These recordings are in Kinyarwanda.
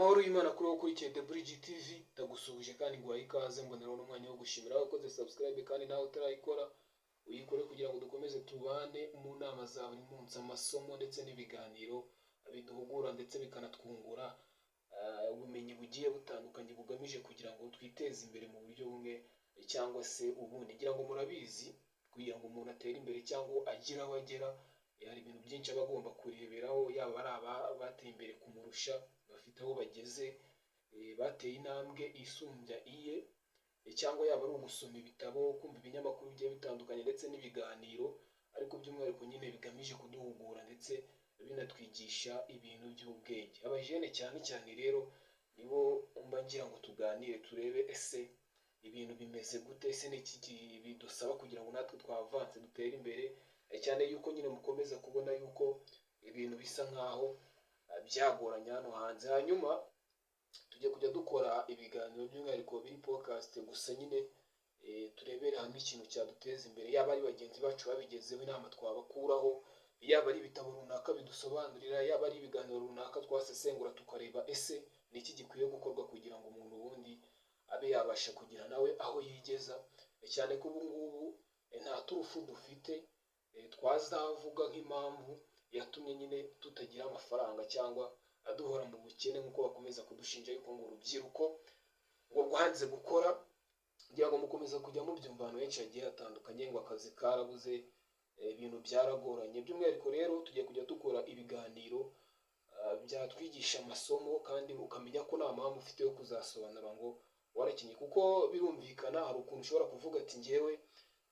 Amahoro y'Imana kuri wowe ukurikiye The Bridge TV, ndagusuhuje kandi nguhaye ikaze mboneraho n'umwanya wo gushimira abakoze subscribe kandi nawe utarayikora uyikore kugira ngo dukomeze tubane mu nama za buri munsi, amasomo ndetse n'ibiganiro biduhugura ndetse bikanatwungura ubumenyi bugiye butandukanye bugamije kugira ngo twiteze imbere mu buryo bumwe cyangwa se ubundi. Ngira ngo murabizi kugira ngo umuntu atere imbere cyangwa agire aho agera, hari ibintu byinshi aba agomba kureberaho, yaba ari abateye imbere kumurusha bafite aho bageze, bateye intambwe isumbya iye, cyangwa yaba ari ugusoma ibitabo, kumva ibinyamakuru bigiye bitandukanye ndetse n'ibiganiro, ariko by'umwihariko nyine bigamije kuduhugura ndetse binatwigisha ibintu by'ubwenge. Abajene cyane cyane rero nibo mba ngira ngo tuganire turebe ese ibintu bimeze gute, ese n'iki bidusaba kugira ngo natwe twavanse dutere imbere, cyane yuko nyine mukomeza kubona yuko ibintu bisa nkaho byagoranye hano hanze. Hanyuma tujye kujya dukora ibiganiro by'umwihariko biri podcast gusa nyine turebere hamwe ikintu cyaduteza imbere, yaba ari bagenzi bacu babigezeho inama twabakuraho, yaba ari ibitabo runaka bidusobanurira, yaba ari ibiganiro runaka twasesengura tukareba ese niki gikwiye gukorwa kugira ngo umuntu wundi abe yabasha kugira nawe aho yigeza, cyane ko ubu ngubu nta turufu dufite twazavuga nk'impamvu yatumye nyine tutagira amafaranga cyangwa aduhora mu bukene nk'uko bakomeza kudushinja yuko ngo urubyiruko ngo rwanze gukora. Ngira ngo mukomeza kujya mubyumva ahantu henshi hagiye hatandukanye ngo akazi karabuze, ibintu byaragoranye. By'umwihariko rero tugiye kujya dukora ibiganiro byatwigisha amasomo kandi ukamenya ko nta mpamvu ufite yo kuzasobanura ngo warakinye, kuko birumvikana hari ukuntu ushobora kuvuga ati njyewe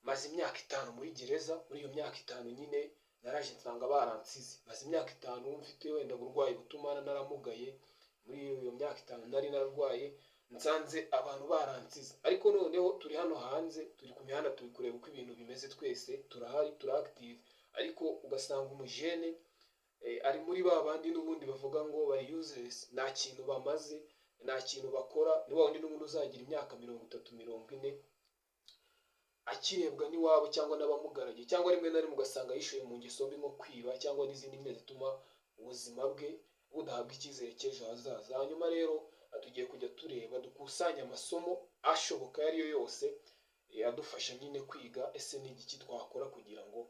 maze imyaka 5 muri gereza, muri iyo myaka 5 nyine naraje nsanga baransize, maze imyaka 5 mfite wenda burwayi butuma naramugaye, muri iyo myaka 5 nari narwaye nsanze abantu baransize, ariko noneho turi hano hanze, turi ku mihanda, turi kureba uko ibintu bimeze, twese turahari, turi active, ariko ugasanga umujene ari muri babandi n'ubundi bavuga ngo bari useless, nta kintu bamaze, nta kintu bakora. Ni wa wundi n'umuntu uzagira imyaka 30-40 akirebwa n'iwabo cyangwa n'abamugaragiye, cyangwa rimwe na rimwe ugasanga yishuye mu ngeso mbi nko kwiba cyangwa n'izindi mwe zituma ubuzima bwe budahabwa icyizere cy'ejo hazaza. Hanyuma rero tugiye kujya tureba dukusanya amasomo ashoboka ariyo yose adufasha nyine kwiga ese ni iki twakora kugira ngo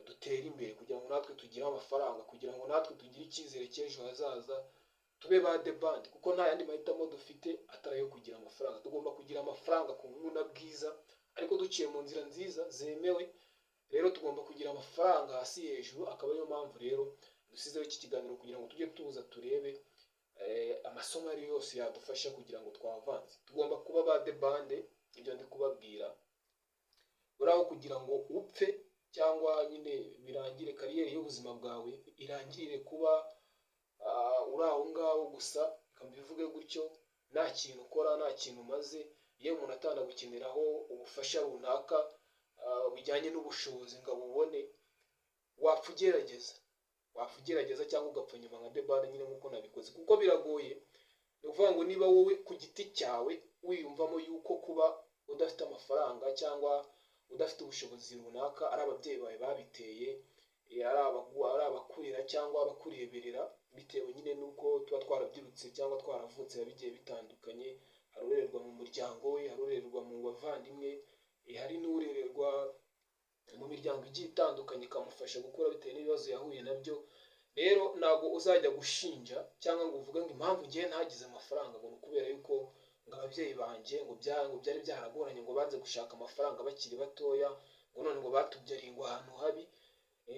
dutere imbere, kugira ngo natwe tugire amafaranga, kugira ngo natwe tugire icyizere cy'ejo hazaza, tube ba the band, kuko nta yandi mahitamo dufite atari ayo kugira amafaranga. Tugomba kugira amafaranga ku buryo bwiza ariko duciye mu nzira nziza zemewe. Rero tugomba kugira amafaranga hasi hejuru, akaba ariyo mpamvu rero dusizeho iki kiganiro kugira ngo tujye tuza turebe amasomo ari yose yadufasha kugira ngo twavanze. Tugomba kuba ba the band, ibyo ndi kubabwira uraho kugira ngo upfe cyangwa nyine birangire kariyeri y'ubuzima bwawe irangirire kuba uraho ngaho gusa, kambivuge gutyo, nta kintu ukora, nta kintu umaze, yewe umuntu atanagukeneraho ubufasha runaka bijyanye n'ubushobozi ngo abubone, wapfa ugerageza cyangwa ugapfa nyuma nka debane nyine nk'uko nabikoze, kuko biragoye. Ni ukuvuga ngo niba wowe ku giti cyawe wiyumvamo yuko kuba udafite amafaranga cyangwa udafite ubushobozi runaka ari ababyeyi bawe babiteye, ari abakurira cyangwa abakureberera, bitewe nyine n'uko tuba twarabyirutse cyangwa twaravutse bigiye bitandukanye, hari urererwa mu muryango we, hari urererwa mu bavandimwe, hari n'urererwa mu miryango igiye itandukanye ikamufasha gukura bitewe n'ibibazo yahuye nabyo. Rero ntabwo uzajya gushinja cyangwa ngo uvuge ngo impamvu ngiye ntagize amafaranga ngo kubera yuko ngo ababyeyi banjye ngo byari byaragoranye, ngo banze gushaka amafaranga bakiri batoya, ngo none ngo batubyariye ngo ahantu habi,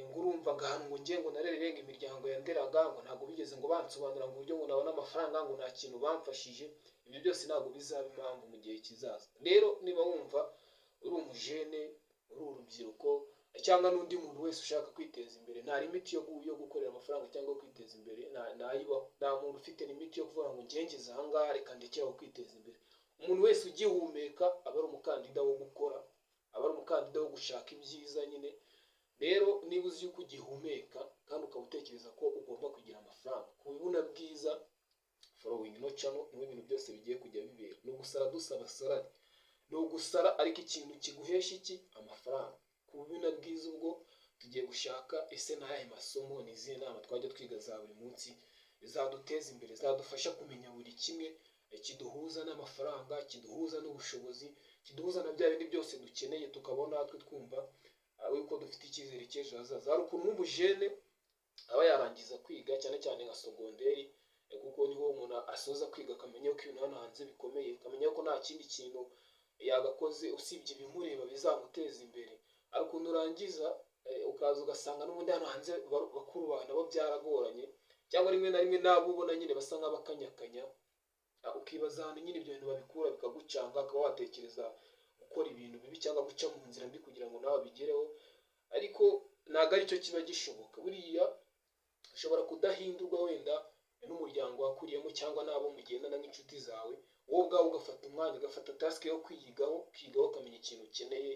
ngo urumva ngo ahantu ngo ngiye ngo narererenga imiryango yanderaga ngo ntabwo bigeze ngo bansobanura ngo uburyo ngo nabona amafaranga, ngo nta kintu bamfashije. Ibyo byose ntabwo bizaba impamvu mu gihe kizaza. Rero niba wumva uri umujene, uri urubyiruko cyangwa n'undi muntu wese ushaka kwiteza imbere, nta limiti yo gukorera amafaranga cyangwa kwiteza imbere, nta muntu ufite limiti yo kuvuga ngo ngengeze aha ngaha reka ndekeraho kwiteza imbere. Umuntu wese ugihumeka aba ari umukandida wo gukora, aba ari umukandida wo gushaka ibyiza nyine. Rero niba uzi yuko ugihumeka kandi ukaba utekereza ko ugomba kugira amafaranga, ku bibuna bwiza following no channel niho ibintu byose bigiye kujya bibera. Ni ugusara dusaba salari, ni ugusara ariko ikintu kiguhesha iki? Amafaranga. Ku bibuna bwiza ubwo tugiye gushaka ese n'ayahe masomo, n'izihe nama twajya twiga za buri munsi zaduteza imbere, zadufasha kumenya buri kimwe kiduhuza n'amafaranga, kiduhuza n'ubushobozi, kiduhuza na bya bindi byose dukeneye, tukabona natwe twumva yuko dufite icyizere cy'ejo hazaza. Hari ukuntu nk'umujene aba yarangiza kwiga cyane cyane nka sogonderi, kuko niho umuntu asoza kwiga akamenya ko ibintu hano hanze bikomeye, akamenya ko nta kindi kintu yagakoze usibye ibimureba bizamuteza imbere. Hari ukuntu urangiza ukaza ugasanga n'ubundi hano hanze bakuru bawe nabo byaragoranye, cyangwa rimwe na rimwe nabo ubona nyine basa nk'abakanyakanya, ukibaza ahantu nyine ibyo bintu babikura bikagucanga, ukaba watekereza gukora ibintu bibi cyangwa guca mu nzira mbi kugira ngo nawe bigereho. Ariko ntabwo aricyo kiba gishoboka. Buriya ushobora kudahindurwa wenda n'umuryango wakuriyemo cyangwa n'abo mugendana nk'inshuti zawe, wowe ubwawe ugafata umwanya, ugafata tasike yo kwiyigaho, ukigaho ukamenya ikintu ukeneye.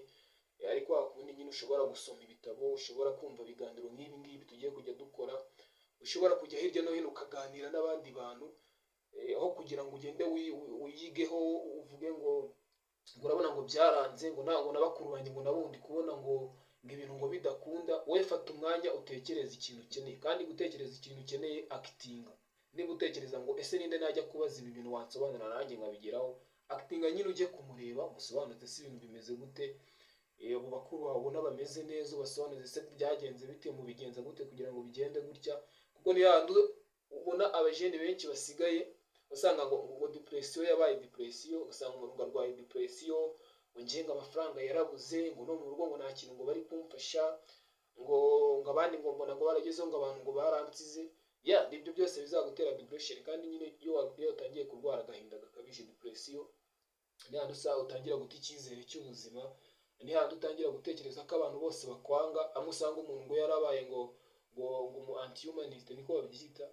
Ariko hakundi nyine ushobora gusoma ibitabo, ushobora kumva ibiganiro nk'ibi ngibi tugiye kujya dukora, ushobora kujya hirya no hino ukaganira n'abandi bantu, aho kugira ngo ugende wiyigeho uvuge ngo urabona ngo byaranze, ngo ntabwo na bakuru banjye ngo nabundi kubona ngo ibintu ngo bidakunda. Wowe fata umwanya utekereza ikintu ukeneye, kandi gutekereza ikintu ukeneye akitinga. Niba utekereza ngo ese ninde najya kubaza ibi bintu wansobanura nanjye nkabigeraho, akitinga nyine ujye kumureba umusobanuze se ibintu bimeze gute, abo bakuru bawe ubona bameze neza ubasobanuze se byagenze bite, mubigenza gute kugira ngo bigende gutya. Kuko ni handi ubona abajene benshi basigaye usanga ngo depression yabaye depression, usanga umuntu arwaye depression, ngo amafaranga yarabuze, ngo no mu rugo ngo nta kintu ngo bari kumfasha, ngo abandi ngo mbona ngo baragezeho, ngo abantu ngo baransize. Ibyo byose bizagutera depression. Kandi nyine iyo utangiye kurwara agahinda gakabije, depression, ni handi utangira guta icyizere cy'ubuzima, ni handi utangira gutekereza ko abantu bose bakwanga. Amwe usanga umuntu ngo yarabaye ngo umu anti-humanist niko babyita,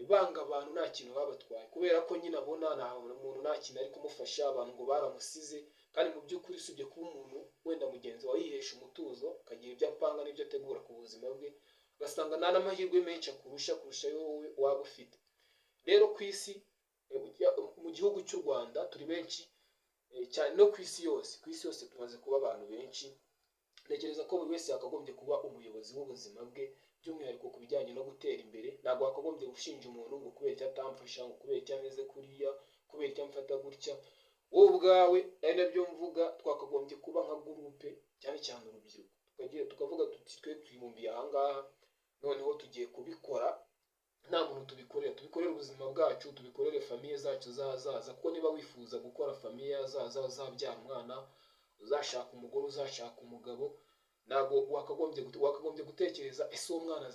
banga abantu nta kintu babatwaye, kubera ko nyine abona nta muntu nta kintu ari kumufasha, abantu ngo baramusize. Kandi mu by'ukuri usibye kuba umuntu wenda mugenzi wawe yihesha umutuzo, akagira ibyo apanga n'ibyo ategura ku buzima bwe, ugasanga nta n'amahirwe menshi kurusha wowe waba ufite. Rero ku isi, mu gihugu cy'u Rwanda turi benshi cyane, no ku isi yose tumaze kuba abantu benshi. Ntekereza ko buri wese yakagombye kuba umuyobozi w'ubuzima bwe, by'umwihariko ku bijyanye no gutera imbere. Ntabwo wakagombye gushinja umuntu ngo kubera icyo atamfasha, ngo kubera icyo ameze kuriya, kubera icyo amfata gutya. Wowe ubwawe ari nabyo mvuga, twakagombye kuba nka gurupe, cyane cyane urubyiruko, tukavuga tuti twe twibumbiye aha ngaha, noneho tugiye kubikora. Nta muntu tubikorera ubuzima bwacu, tubikorere famiye zacu zahazaza. Kuko niba wifuza gukora famiye yazaza, uzabyara umwana, uzashaka umugore, uzashaka umugabo, ntabwo wakagombye gutekereza ese uwo mwana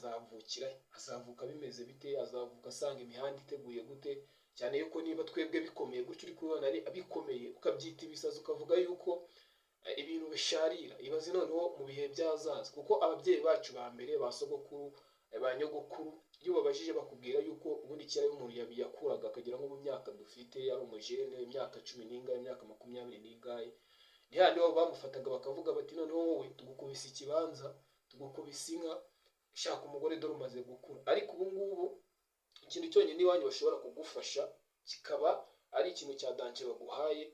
azavuka bimeze bite, azavuka asanga imihanda iteguye gute. Cyane yuko niba twebwe bikomeye gutyo uri kubibona ari bikomeye, ukabyita ibisazi, ukavuga yuko ibintu bisharira. Ibaze noneho mu bihe byazaza, kuko ababyeyi bacu ba mbere, ba sogokuru, ba nyogokuru, iyo babajije bakubwira yuko ubundi kera umuntu yakuraga akagera nko mu myaka dufite, ari umujene, imyaka 10 n'ingahe, imyaka 20 n'ingahe, ni handi bo bamufataga bakavuga bati noneho wowe tugukubise ikibanza, tugukubise inka, shaka umugore dore umaze gukura. Ariko ubu ngubu ikintu cyonyine iwanyu bashobora kugufasha kikaba ari ikintu cya danje baguhaye,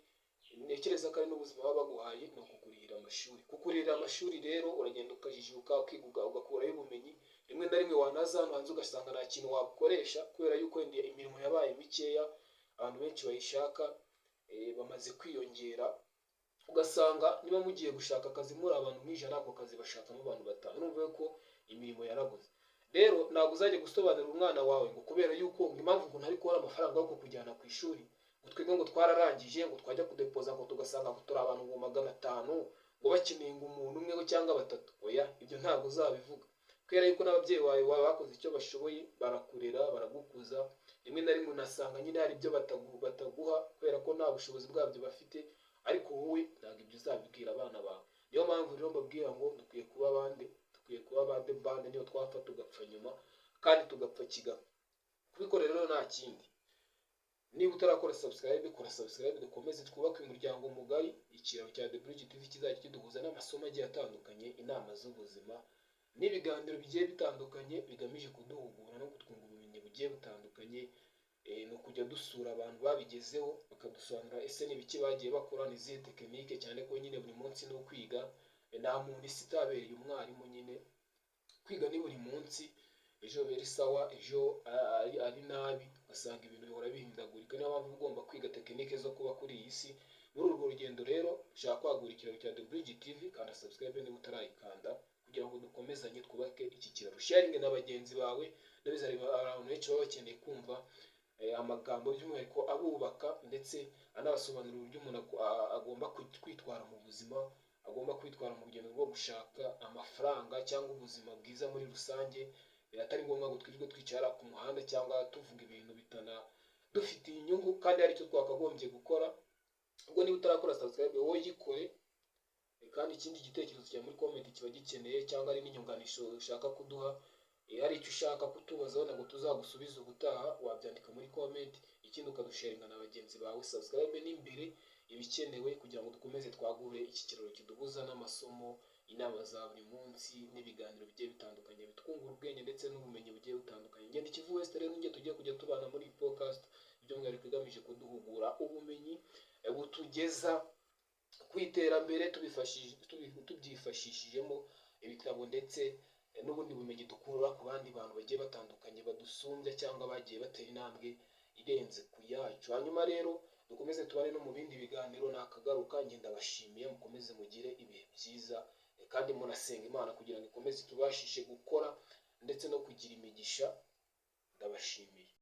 ntekereza ko ari n'ubuzima baba baguhaye, ni ukukurihira amashuri. Kukurihira amashuri rero uragenda ukajijuka, ukiga, ugakuraho ubumenyi. Rimwe na rimwe wanaza hano hanze ugasanga nta kintu wakoresha, kubera yuko imirimo yabaye mikeya, abantu benshi bayishaka, bamaze kwiyongera. Ugasanga niba mugiye gushaka akazi muri abantu nk'ijana, ako kazi bashakamo abantu 5. Urumva ko imirimo yarabuze. Rero ntabwo uzajya gusobanurira umwana wawe ngo kubera yuko impamvu ngo ntari kubona amafaranga yo kujyana ku ishuri, ngo twebwe ngo twararangije, ngo twajya kudepoza ngo tugasanga ngo turi abantu 500, ngo bakeneye ngo umuntu umwe cyangwa 3. Oya, ibyo ntabwo uzabivuga, kubera yuko n'ababyeyi bawe bakoze icyo bashoboye, barakurera, baragukuza. Rimwe na rimwe unasanga nyine hari ibyo bataguha kubera ko nta bushobozi bwabyo bafite. Ariko wowe ntabwo ibyo uzabibwira abana bawe. Niyo mpamvu rero mbabwira ngo dukwiye kuba ba bande, niyo twapfa tugapfa nyuma, kandi tugapfa kigapfa. Kubikorera rero nta kindi. Niba utarakora subscribe, kora subscribe, dukomeze twubake umuryango mugari. Ikiraro cya The Bridge TV kizajya kiduhuza n'amasomo agiye atandukanye, inama z'ubuzima n'ibiganiro bigiye bitandukanye bigamije kuduhugura no kutwungura ubumenyi bugiye butandukanye. No kujya dusura abantu babigezeho, bakadusobanurira ese n'ibiki bagiye bakora, n'izihe tekinike, cyane ko nyine buri munsi no kwiga. Nta muntu isi itabereye umwarimu, nyine kwiga ni buri munsi. ejo biri sawa, ejo ari nabi, ugasanga ibintu bihora bihindagurika. Niyo mpamvu ugomba kwiga tekinike zo kuba kuri iyi si. Muri urwo rugendo rero ushaka kwagura ikiraro cya The Bridge TV, kanda subscribe niba utarayikanda, kugira ngo dukomezanye twubake iki kiraro. Sharinge na bagenzi bawe, ndabizari abantu benshi baba bakeneye kumva amagambo by'umwihariko abubaka, ndetse anabasobanurira uburyo umuntu agomba kwitwara mu buzima, agomba kwitwara mu rugendo rwo gushaka amafaranga cyangwa ubuzima bwiza muri rusange. Atari ngombwa ngo twirirwe twicara ku muhanda cyangwa tuvuga ibintu dufitiye inyungu kandi hari icyo twakagombye gukora. Ubwo niba utarakora subscribe wowe yikore, kandi ikindi gitekerezo cyawe muri comment kiba gikeneye, cyangwa ari n'inyunganisho ushaka kuduha, hari icyo ushaka kutubazaho ntabwo tuzagusubiza ubutaha, wabyandika muri comment. Ikindi ukadusharinga na bagenzi bawe. Subscribe ni imbere ibikenewe kugira ngo dukomeze twagure iki kiraro kiduhuza n'amasomo, inama za buri munsi n'ibiganiro bigiye bitandukanye bitwungura ubwenge ndetse n'ubumenyi bugiye butandukanye. Ngende Kivu West rero ninjye tugiye kujya tubana muri iyi podcast, by'umwihariko igamije kuduhugura ubumenyi butugeza ku iterambere, tubyifashishijemo ibitabo ndetse n'ubundi bumenyi dukura ku bandi bantu bagiye batandukanye badusumbya cyangwa bagiye batera intambwe irenze ku yacu. Hanyuma rero dukomeze tubane no mu bindi biganiro. Nakagaruka, ngenda bashimiye, mukomeze mugire ibihe byiza, kandi munasenga Imana kugira ngo ikomeze tubashishe gukora ndetse no kugira imigisha. Ndabashimiye.